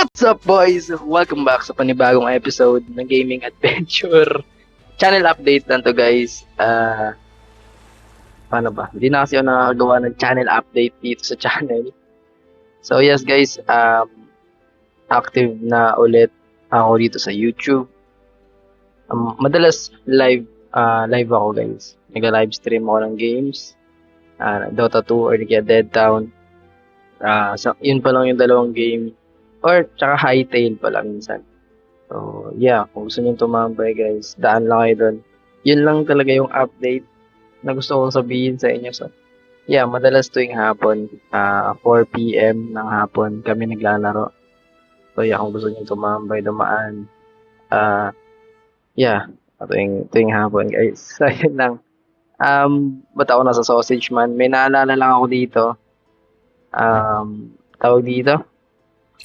What's up, boys? Welcome back sa panibagong episode ng Gaming Adventure. Channel update lang to, guys. Paano ba? Hindi na kasi ako nakagawa ng channel update dito sa channel. So, yes, guys. Active na ulit ako dito sa YouTube. Madalas live ako, guys. Nag-live stream ako ng games. Dota 2 or kaya Dead Town. So, yun pa lang yung dalawang game. Or, tsaka Hytale pala minsan. So, yeah, kung gusto nyo tumambay, guys, daan lang kayo doon. Yun lang talaga yung update na gusto kong sabihin sa inyo. So, yeah, madalas tuwing hapon, 4 p.m. ng hapon, kami naglalaro. So, yeah, kung gusto nyo tumambay, dumaan, yeah, tuwing hapon, guys. So, yun lang. Ba't ako nasa Sausage Man? May naalala lang ako dito. Tawag dito?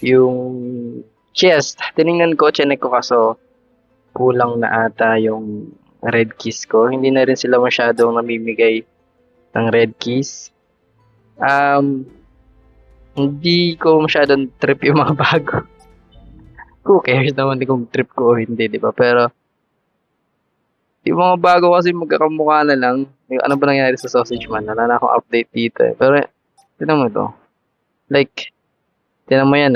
Yung chest, tiningnan ko, chinek ko kaso kulang na ata yung red keys ko. Hindi na rin sila masyadong namimigay ng red keys. Hindi ko masyadong trip yung mga bago. Who cares naman kung trip ko o hindi, di ba? Pero yung mga bago kasi magkakamukha na lang. Yung ano ba nangyari sa Sausage Man? Wala na akong update dito eh. Pero, tinan mo to. Like, tinan mo yan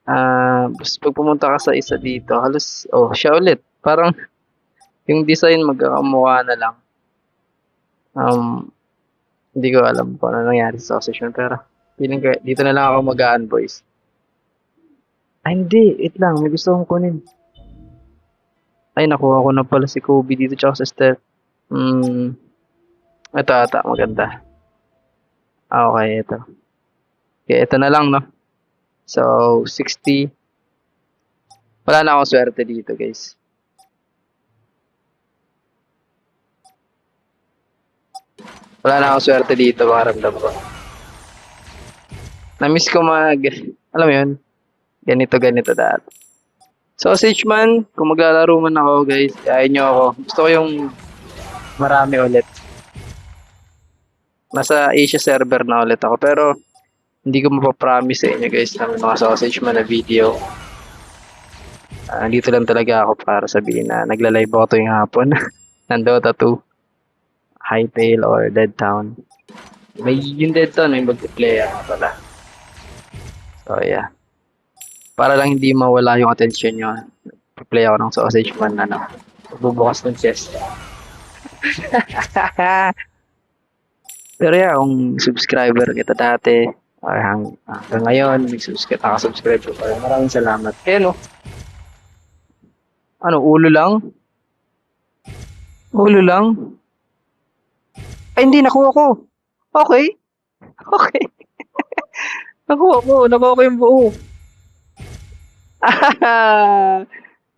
pag pumunta ka sa isa dito, halos, siya ulit. Parang, yung design magkakamukha na lang. Hindi ko alam kung ano nangyari sa Sausage Man, pero, feeling ko, dito na lang ako magaan, boys. Hindi, wait lang, may gusto kong kunin. Ay, nakuha ko na pala si Kobe dito, tsaka sa Steph. Ito ata, maganda. Okay, ito. Okay, ito na lang, no? So, 60. Wala na akong swerte dito, guys. Wala na akong swerte dito, makaramdam ko. Na-miss ko alam mo yun, ganito dati. Sausage Man, kung maglalaro man ako, guys, ayain nyo ako. Gusto ko yung marami ulit. Nasa Asia server na ulit ako, pero hindi ko mapapromise sa inyo, guys, ng mga Sausage Man na video. Dito lang talaga ako para sabihin na nagla-live ako tuwing hapon ng Dota 2, Hytale or Dead Town. May yung Dead Town, may multiplayer na pala. So yeah. Para lang hindi mawala yung attention nyo, play ako ng Sausage Man bubukas ng chest. Pero yeah, kung subscriber kita dati, or hanggang ngayon, nakasubscribe ko pa. Maraming salamat. No? Ano, ulo lang? Ulo lang? Ay, hindi, nakuha ko. Okay. Okay. nakuha ko yung buo.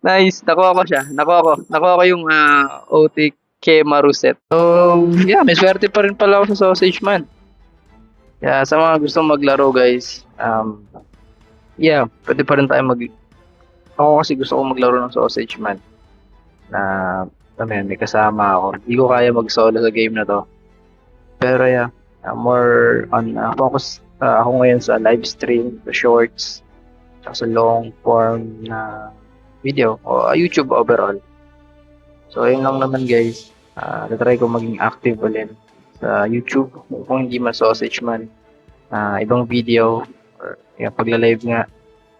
Nice, nakuha ko siya. Nakuha ko yung OTK Maruset. So, yeah, may swerte pa rin pala ako sa Sausage Man. Yeah, sa mga gustong maglaro, guys, yeah, pwede pa rin tayo ako kasi gusto ko maglaro ng Sausage Man. May kasama ako. Hindi ko kaya mag-solo sa game na to. Pero yeah, more on focus ako ngayon sa live stream, sa shorts, sa long form na video o YouTube overall. So, yun lang naman, guys. Natry ko maging active ulit sa YouTube kung hindi man Sausage Man. Ibang video or pagla-live nga,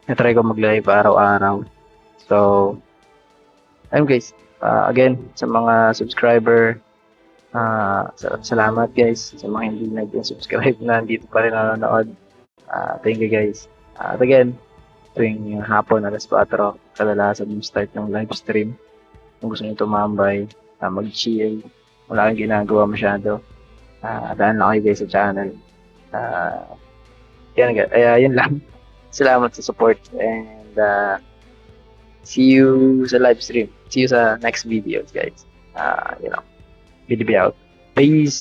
natry ko mag-live araw-araw. So, ayun, guys. Again, sa mga subscriber, salamat, guys. Sa mga hindi nag-subscribe na dito pa rin nanonood. Thank you, guys. At again, tuwing hapon, alas 4, kadalasan yung start ng live stream. Kung gusto nyo tumambay, mag-chill, wala kang ginagawa masyado, daan lang kayo, guys, sa channel. Yun lang. Salamat sa support and see you sa live stream. See you sa next videos, guys. BDB out. Peace!